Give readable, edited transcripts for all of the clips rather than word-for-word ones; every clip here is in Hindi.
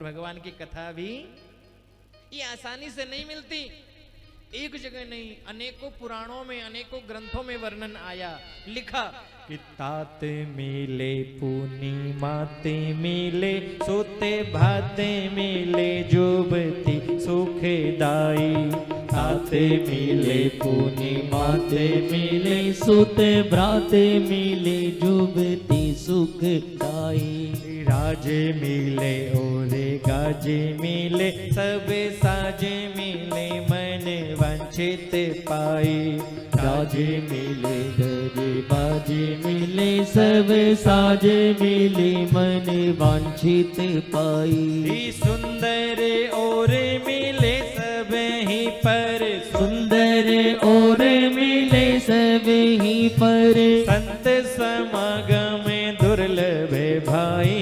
भगवान की कथा भी ये आसानी से नहीं मिलती, एक जगह नहीं, अनेकों पुराणों में अनेकों ग्रंथों में वर्णन आया, लिखा कि ताते मिले पूर्णिमाते मिले सोते भाते मिले जुबती सुखदाई। ताते मिले पूर्णिमाते मिले सुते भ्राते मिले जुबती सुखदाई। राजे मिले ओरे गाजे मिले सब साजे मिले मन वंचित पाई। राजे मिले गजे बाजे मिले सब साजे मिले मन वांछित पाई। सुंदर और मिले सब ही पर सुंदर और मिले सब ही पर संत समागम दुर्लभ भाई।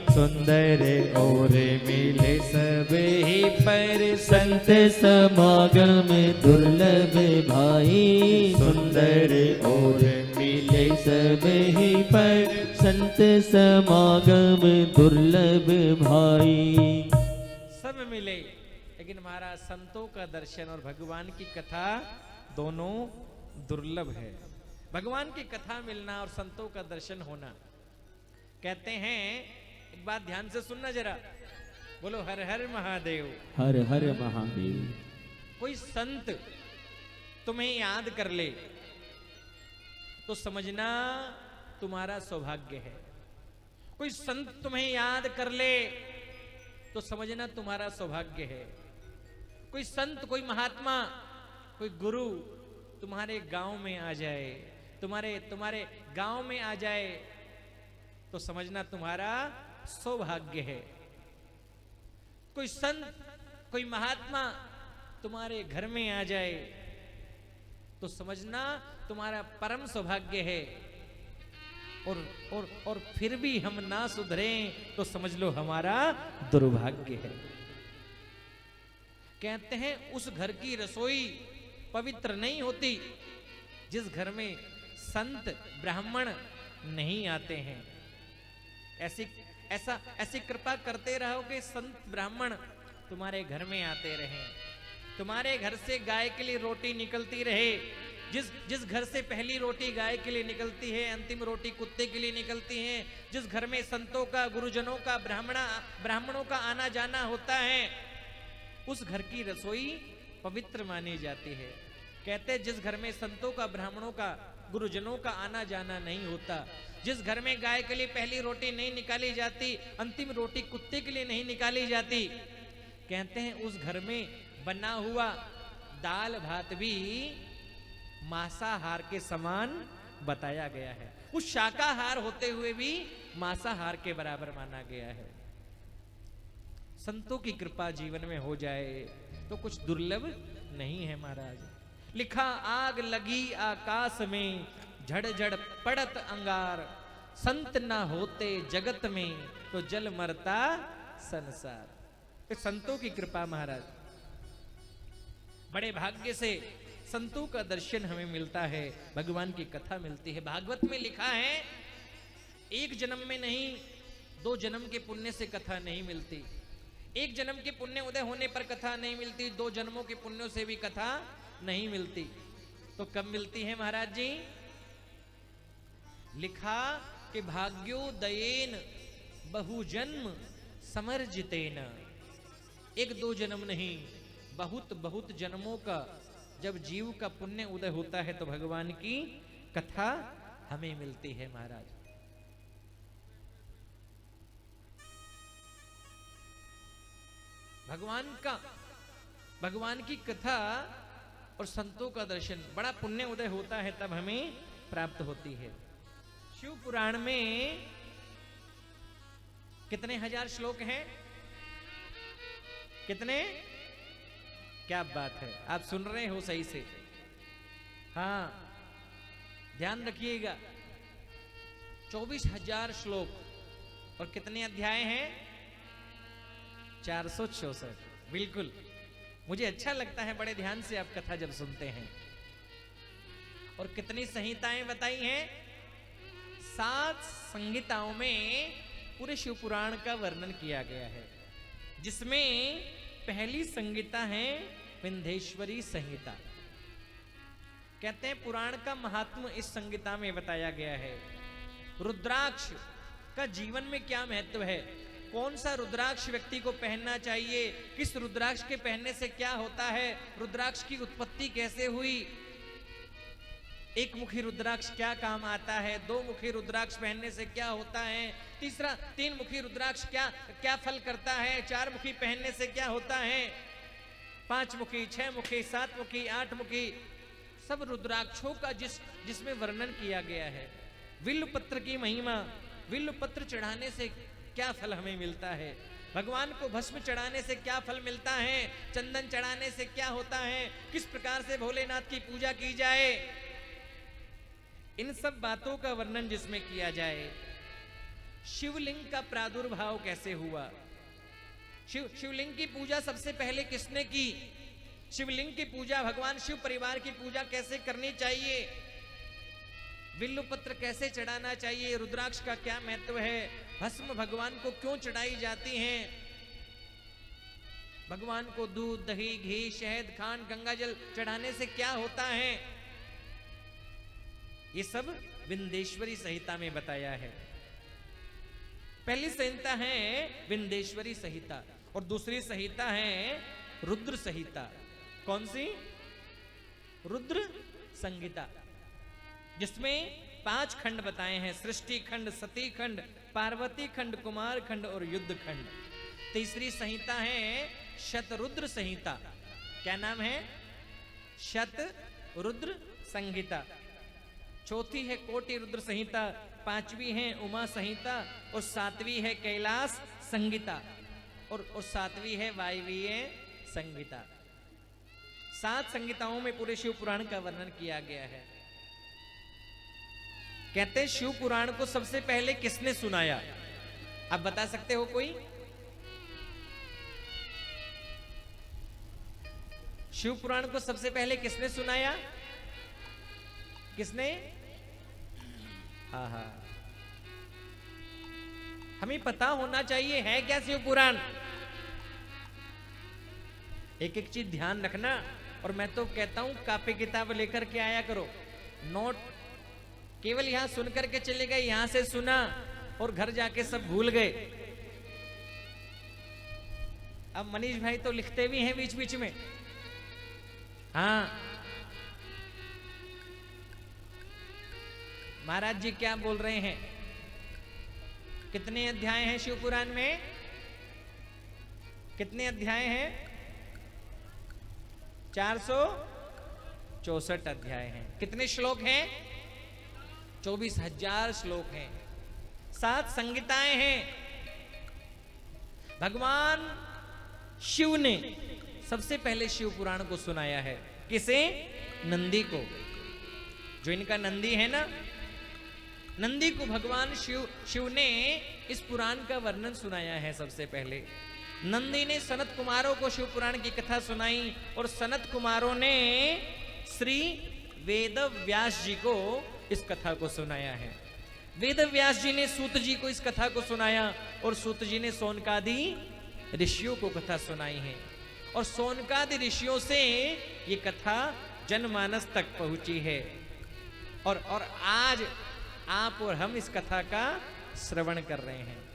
सुंदर और मिले सब ही पर संत समागम दुर्लभ भाई। सुंदर और मिले सब ही पर संत समागम दुर्लभ भाई। सब मिले, लेकिन महाराज संतों का दर्शन और भगवान की कथा दोनों दुर्लभ है। भगवान की कथा मिलना और संतों का दर्शन होना, कहते हैं, एक बात ध्यान से सुनना जरा, बोलो हर हर महादेव। हर हर महादेव। कोई संत तुम्हें याद कर ले तो समझना तुम्हारा सौभाग्य है। कोई संत तुम्हें याद कर ले तो समझना तुम्हारा सौभाग्य है। कोई संत, कोई महात्मा, कोई गुरु तुम्हारे गांव में आ जाए, तुम्हारे गांव में आ जाए तो समझना तुम्हारा सौभाग्य है। कोई संत, कोई महात्मा तुम्हारे घर में आ जाए तो समझना तुम्हारा परम सौभाग्य है। और फिर भी हम ना सुधरें तो समझ लो हमारा दुर्भाग्य है। कहते हैं उस घर की रसोई पवित्र नहीं होती जिस घर में संत ब्राह्मण नहीं आते हैं। ऐसी कृपा करते रहो कि संत ब्राह्मण तुम्हारे घर में आते रहें, तुम्हारे घर से गाय के लिए रोटी निकलती रहे। जिस घर से पहली रोटी गाय के लिए निकलती है, अंतिम रोटी कुत्ते के लिए निकलती है। जिस घर में संतों का, गुरुजनों का, ब्राह्मणों का आना जाना होता है, उस घर की रसोई पवित्र मानी जाती है। कहते जिस घर में संतों का, ब्राह्मणों का, गुरुजनों का आना जाना नहीं होता, जिस घर में गाय के लिए पहली रोटी नहीं निकाली जाती, अंतिम रोटी कुत्ते के लिए नहीं निकाली जाती, कहते हैं उस घर में बना हुआ दाल भात भी मांसाहार के समान बताया गया है। उस शाकाहार होते हुए भी मांसाहार के बराबर माना गया है। संतों की कृपा जीवन में हो जाए तो कुछ दुर्लभ नहीं है महाराज। लिखा आग लगी आकाश में झड़ झड़ पड़त अंगार। संत ना होते जगत में तो जल मरता संसार। तो संतों की कृपा महाराज, बड़े भाग्य से संतों का दर्शन हमें मिलता है, भगवान की कथा मिलती है। भागवत में लिखा है एक जन्म में नहीं, 2 जन्म के पुण्य से कथा नहीं मिलती। एक जन्म के पुण्य उदय होने पर कथा नहीं मिलती, 2 जन्मों के पुण्यों से भी कथा नहीं मिलती। तो कब मिलती है महाराज जी? लिखा कि भाग्योदयेन बहुजन्म समर्जितेन। 1-2 जन्म नहीं, बहुत जन्मों का जब जीव का पुण्य उदय होता है तो भगवान की कथा हमें मिलती है महाराज। भगवान की कथा और संतों का दर्शन, बड़ा पुण्य उदय होता है तब हमें प्राप्त होती है। शिव पुराण में कितने हजार श्लोक हैं? कितने? क्या बात है, आप सुन रहे हो सही से? हाँ, ध्यान रखिएगा। 24,000 श्लोक और कितने अध्याय हैं? 464। बिल्कुल, मुझे अच्छा लगता है बड़े ध्यान से आप कथा जब सुनते हैं। और कितनी संहिताएं बताई हैं? 7 संहिताओं में पूरे शिव पुराण का वर्णन किया गया है। जिसमें पहली संहिता है विंध्येश्वरी संहिता। कहते हैं पुराण का महात्म इस संहिता में बताया गया है। रुद्राक्ष का जीवन में क्या महत्व है, कौन सा रुद्राक्ष व्यक्ति को पहनना चाहिए, किस रुद्राक्ष के पहनने से क्या होता है, रुद्राक्ष की उत्पत्ति कैसे हुई, एक मुखी रुद्राक्ष क्या काम आता है, दो मुखी रुद्राक्ष पहनने से क्या होता है, तीसरा तीन मुखी रुद्राक्ष क्या क्या फल करता है, चार मुखी पहनने से क्या होता है, पांच मुखी, छह मुखी, सात मुखी, आठ मुखी, सब रुद्राक्षों का जिसमें वर्णन किया गया है। विल्व पत्र की महिमा, विल्व पत्र चढ़ाने से क्या फल हमें मिलता है, भगवान को भस्म चढ़ाने से क्या फल मिलता है, चंदन चढ़ाने से क्या होता है, किस प्रकार से भोलेनाथ की पूजा की जाए, इन सब बातों का वर्णन जिसमें किया जाए। शिवलिंग का प्रादुर्भाव कैसे हुआ, शिवलिंग की पूजा सबसे पहले किसने की, शिवलिंग की पूजा, भगवान शिव परिवार की पूजा कैसे करनी चाहिए, बिल्व पत्र कैसे चढ़ाना चाहिए, रुद्राक्ष का क्या महत्व है, भस्म भगवान को क्यों चढ़ाई जाती हैं, भगवान को दूध, दही, घी, शहद, खांड, गंगाजल चढ़ाने से क्या होता है, ये सब विंध्येश्वरी संहिता में बताया है। पहली संहिता है विंध्येश्वरी संहिता और दूसरी संहिता है रुद्र संहिता। कौन सी, रुद्र संहिता, जिसमें 5 खंड बताए हैं, सृष्टि खंड, सती खंड, पार्वती खंड, कुमार खंड और युद्ध खंड। तीसरी संहिता है शतरुद्र संहिता। क्या नाम है, शतरुद्र संहिता। चौथी है कोटि रुद्र संहिता, पांचवी है उमा संहिता और सातवीं है कैलाश संहिता और सातवीं है वायवीय संहिता। 7 संहिताओं में पूरे शिव पुराण का वर्णन किया गया है। कहते हैं शिव पुराण को सबसे पहले किसने सुनाया, आप बता सकते हो कोई, शिव पुराण को सबसे पहले किसने सुनाया, किसने, हाँ, हमें पता होना चाहिए है क्या शिव पुराण। एक एक चीज ध्यान रखना, और मैं तो कहता हूं कॉपी किताब लेकर के आया करो, नोट केवल यहां सुन करके चले गए, यहां से सुना और घर जाके सब भूल गए। अब मनीष भाई तो लिखते भी हैं बीच बीच में, हाँ महाराज जी क्या बोल रहे हैं, कितने अध्याय हैं शिव पुराण में, कितने अध्याय हैं, 464 अध्याय हैं। कितने श्लोक हैं, 24,000 श्लोक हैं। 7 संहिताएं हैं। भगवान शिव ने सबसे पहले शिव पुराण को सुनाया है, किसे, नंदी को। जो इनका नंदी है ना, नंदी को भगवान शिव ने इस पुराण का वर्णन सुनाया है सबसे पहले। नंदी ने सनत कुमारों को शिव पुराण की कथा सुनाई और सनत कुमारों ने श्री वेद व्यास जी को इस कथा को सुनाया है। वेद व्यास जी ने सूत जी को इस कथा को सुनाया और सूत जी ने सोनकादि ऋषियों को कथा सुनाई है और सोनकादि ऋषियों से ये कथा जनमानस तक पहुंची है और आज आप और हम इस कथा का श्रवण कर रहे हैं।